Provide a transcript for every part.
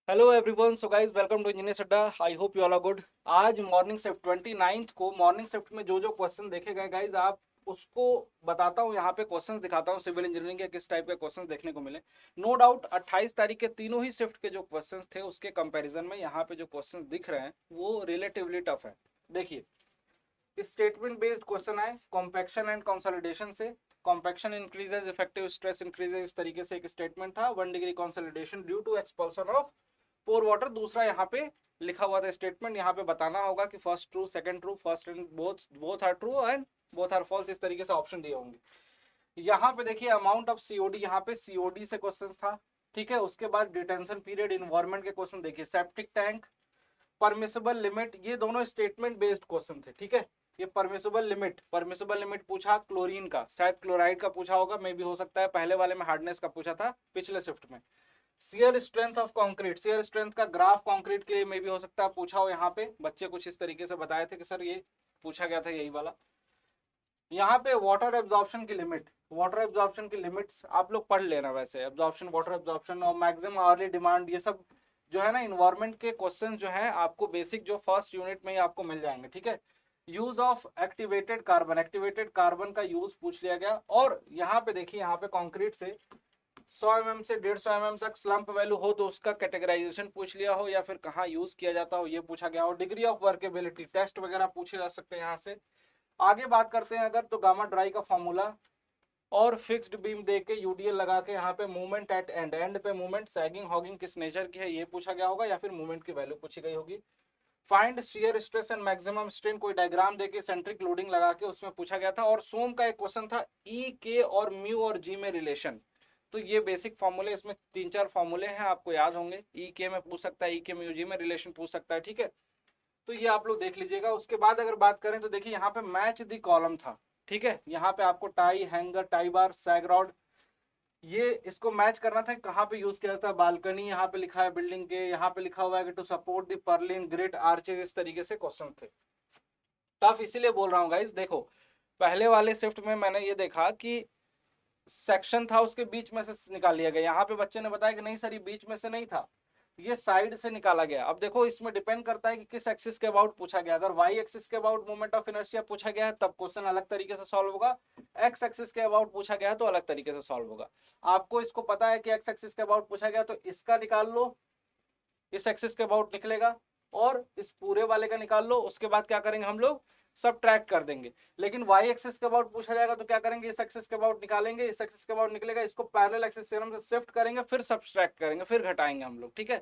Hello everyone, so guys welcome to engineer Adda. I hope you all are good. आज morning shift 29 को morning shift में जो जो question देखे गए गाइस, आप उसको बताता हूँ। यहाँ पे क्वेश्चंस दिखाता हूँ सिविल इंजीनियरिंग के किस टाइप के क्वेश्चंस देखने को मिले। नो डाउट 28 तारीख के तीनों ही शिफ्ट के जो क्वेश्चंस थे उसके कंपैरिजन में यहाँ पे जो क्वेश्चंस दिख रहे हैं वो रिलेटिवली टफ है। देखिए, स्टेटमेंट बेस्ड क्वेश्चन है कॉम्पैक्शन एंड कंसोलिडेशन से। Compaction increases effective stress increases, इस तरीके से एक स्टेटमेंट था। 1 degree consolidation due to expulsion of pore water, दूसरा यहाँ पे लिखा हुआ था स्टेटमेंट। यहाँ पे बताना होगा कि first true, second true, first and both both are true and both are false, इस तरीके से ऑप्शन दिए होंगे। यहाँ पे देखिए अमाउंट ऑफ सीओडी, यहाँ पे सीओडी से क्वेश्चन था। ठीक है, उसके बाद डिटेंशन पीरियड, इन्वायरमेंट के क्वेश्चन देखिए, सेप्टिक टैंक, परमिसिबल लिमिट, ये दोनों स्टेटमेंट बेस्ड क्वेश्चन थे। ठीक है, ये परमिसिबल लिमिट पूछा क्लोरीन का, शायद क्लोराइड का पूछा होगा, मे भी हो सकता है। पहले वाले में हार्डनेस का पूछा था पिछले शिफ्ट में। Shear strength of concrete, shear strength का ग्राफ कंक्रीट के लिए मे भी हो सकता है पूछा हो। यहाँ पे बच्चे कुछ इस तरीके से बताए थे कि सर ये पूछा गया था, यही वाला। यहाँ पे वाटर एब्जॉर्प्शन की लिमिट, वाटर एब्जॉर्प्शन की लिमिट्स आप लोग पढ़ लेना। वैसे एब्जॉर्प्शन, वाटर एब्जॉर्प्शन और मैक्सिमम आवरली डिमांड, ये सब जो है ना इन्वायरमेंट के क्वेश्चन जो है आपको बेसिक जो फर्स्ट यूनिट में ही आपको मिल जाएंगे। ठीक है, use of activated carbon, activated carbon का यूज पूछ लिया गया। और यहाँ पे देखिए, यहाँ पे कॉन्क्रीट से 100 mm से 150 mm तक स्लंप वैल्यू हो तो उसका कैटेगराइजेशन पूछ लिया हो, या फिर कहाँ यूज किया जाता हो ये पूछा गया हो। डिग्री ऑफ वर्केबिलिटी टेस्ट वगैरह पूछे जा सकते हैं यहाँ से। आगे बात करते हैं अगर, तो गामा ड्राई का फॉर्मूला और फिक्स्ड बीम दे के यूडीएल लगा के यहाँ पे मूवमेंट एट एंड, एंड पे मूवमेंट सैगिंग हॉगिंग किस नेचर की है ये पूछा गया होगा, या फिर मूवमेंट की वैल्यू पूछी गई होगी। Find shear stress and maximum strain, कोई डायग्राम देके सेंट्रिक लोडिंग लगा के उसमें पूछा गया था। और सोम का एक क्वेश्चन था ई के और म्यू और जी में रिलेशन। तो ये बेसिक फॉर्मूले, इसमें 3-4 फॉर्मूले हैं, आपको याद होंगे। ई के में पूछ सकता है, ई के म्यू जी में रिलेशन पूछ सकता है। ठीक है, तो ये आप लोग देख लीजिएगा। उसके बाद अगर बात करें तो देखिए यहाँ पे मैच दी कॉलम था। ठीक है, यहाँ पे आपको टाई, हैंगर, टाई बार, सैग रॉड, ये इसको मैच करना था। कहाँ पे यूज किया जाता है, बालकनी यहाँ पे लिखा है, बिल्डिंग के यहाँ पे लिखा हुआ है कि to support the purlin great arches, इस तरीके से क्वेश्चन थे। टफ इसीलिए बोल रहा हूँ गाइस। देखो, पहले वाले शिफ्ट में मैंने ये देखा कि सेक्शन था उसके बीच में से निकाल लिया गया। यहाँ पे बच्चे ने बताया कि नहीं सर ये बीच में से नहीं था, ये साइड से निकाला गया। अब देखो, इसमें डिपेंड करता है कि किस एक्सिस के अबाउट पूछा गया। अगर वाई एक्सिस के अबाउट मोमेंट ऑफ इनर्शिया पूछा गया है तब क्वेश्चन अलग तरीके से सॉल्व होगा। एक्स एक्सिस के अबाउट पूछा गया है तो अलग तरीके से सॉल्व होगा। आपको इसको पता है कि एक्स एक्सिस के अबाउट पूछा गया तो इसका निकाल लो, इस एक्सिस के अबाउट निकलेगा, और इस पूरे वाले का निकाल लो। उसके बाद क्या करेंगे हम लोग, सब ट्रैक कर देंगे। लेकिन वाई एक्सिस के अबाउट पूछा जाएगा तो क्या करेंगे, इस एक्सिस के अबाउट निकालेंगे, इस एक्सिस के अबाउट निकलेगा, इसको पैरेलल एक्सिस थ्योरम से शिफ्ट करेंगे, फिर सब्सट्रैक्ट करेंगे, फिर घटाएंगे हम लोग। ठीक है,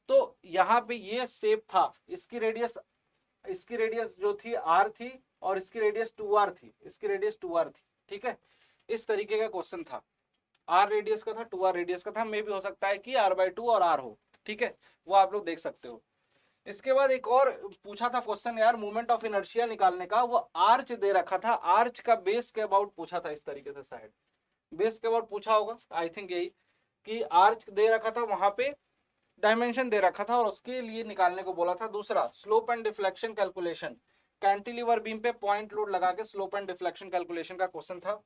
तो यहाँ पे ये शेप था। इसकी रेडियस जो थी आर थी, और इसकी रेडियस 2r थी, इसकी रेडियस 2r थी। ठीक है, इस तरीके का क्वेश्चन था। आर रेडियस का था, 2r रेडियस का था, मे भी हो सकता है कि r/2 और r हो। ठीक है, वो आप लोग देख सकते हो। इसके बाद एक और पूछा था क्वेश्चन यार, मूवमेंट ऑफ इनर्शिया निकालने का। वो आर्च दे रखा था, आर्च का बेस के अबाउट पूछा था, इस तरीके से साइड बेस के अबाउट पूछा होगा आई थिंक, यही कि आर्च दे रखा था, वहां पे डायमेंशन दे रखा था और उसके लिए निकालने को बोला था। दूसरा, slope and deflection calculation, cantilever beam पे पॉइंट लोड लगा के स्लोप एंड डिफ्लेक्शन कैलकुलेशन का क्वेश्चन था।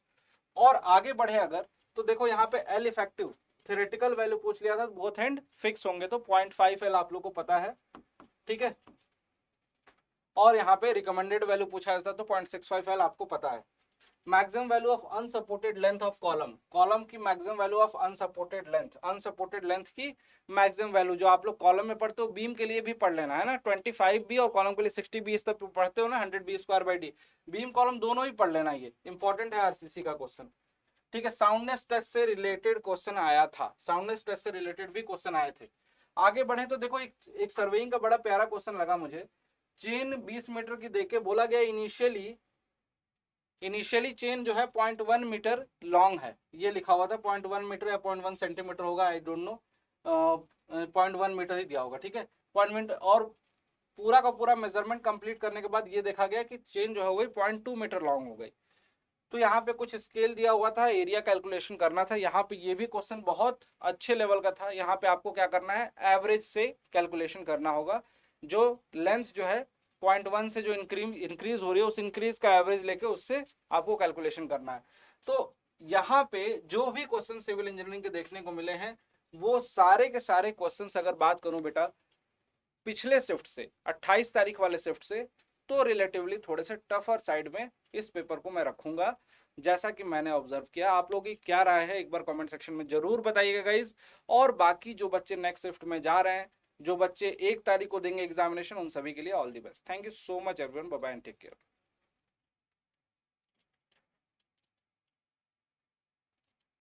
और आगे बढ़े अगर, तो देखो यहाँ पे एल इफेक्टिव थ्योरेटिकल वैल्यू पूछ लिया था, बोथ एंड फिक्स होंगे तो 0.5 L आप लोग को पता है। ठीक है, और यहाँ पे रिकमेंडेड वैल्यू पूछा जाता तो 0.65L आपको पता है। Maximum value of unsupported length of column, column की maximum value of unsupported length, unsupported length की मैक्सिमम वैल्यू, जो आप लोग कॉलम में पढ़ते हो, बीम के लिए भी पढ़ लेना है ना, 25B और कॉलम के लिए 60B, इस तक पढ़ते हो ना, 100B²/d, बीम कॉलम दोनों ही पढ़ लेना, ये इंपॉर्टेंट है आरसीसी का क्वेश्चन। ठीक है, साउंडनेस टेस्ट से रिलेटेड क्वेश्चन आया था, साउंडनेस टेस्ट से रिलेटेड भी क्वेश्चन आए थे। आगे बढ़े तो देखो, एक सर्वेइंग का बड़ा प्यारा क्वेश्चन लगा मुझे। चेन 20 मीटर की देके बोला गया इनिशियली चेन जो है 0.1 मीटर लॉन्ग है, ये लिखा हुआ था। 0.1 मीटर या 0.1 सेंटीमीटर होगा, आई डोंट नो, 0.1 मीटर ही दिया होगा। ठीक है, 0.1 और पूरा का पूरा मेजरमेंट कंप्लीट करने के बाद ये देखा गया कि चेन जो हो गई 0.2 मीटर लॉन्ग हो गई। तो यहाँ पे कुछ स्केल दिया हुआ था, एरिया कैलकुलेशन करना था। यहाँ पे ये भी क्वेश्चन बहुत अच्छे लेवल का था। यहाँ पे आपको क्या करना है, एवरेज से कैलकुलेशन करना होगा। जो लेंथ जो है 0.1 से जो इंक्रीज हो रही है, उस इंक्रीज का एवरेज लेके उससे आपको कैलकुलेशन करना है। तो यहाँ पे जो भी क्वेश्चन सिविल इंजीनियरिंग के देखने को मिले हैं वो सारे के सारे क्वेश्चंस अगर बात करूं बेटा पिछले शिफ्ट से 28 तारीख वाले शिफ्ट से, तो रिलेटिवली थोड़े से टफर साइड में इस पेपर को मैं रखूंगा, जैसा कि मैंने ऑब्जर्व किया। आप लोगों की क्या राय है एक बार कमेंट सेक्शन में जरूर बताइएगा गाइज। और बाकी जो बच्चे नेक्स्ट शिफ्ट में जा रहे हैं, जो बच्चे 1 तारीख को देंगे एग्जामिनेशन, उन सभी के लिए all the best. Thank you so much everyone, bye bye and take care.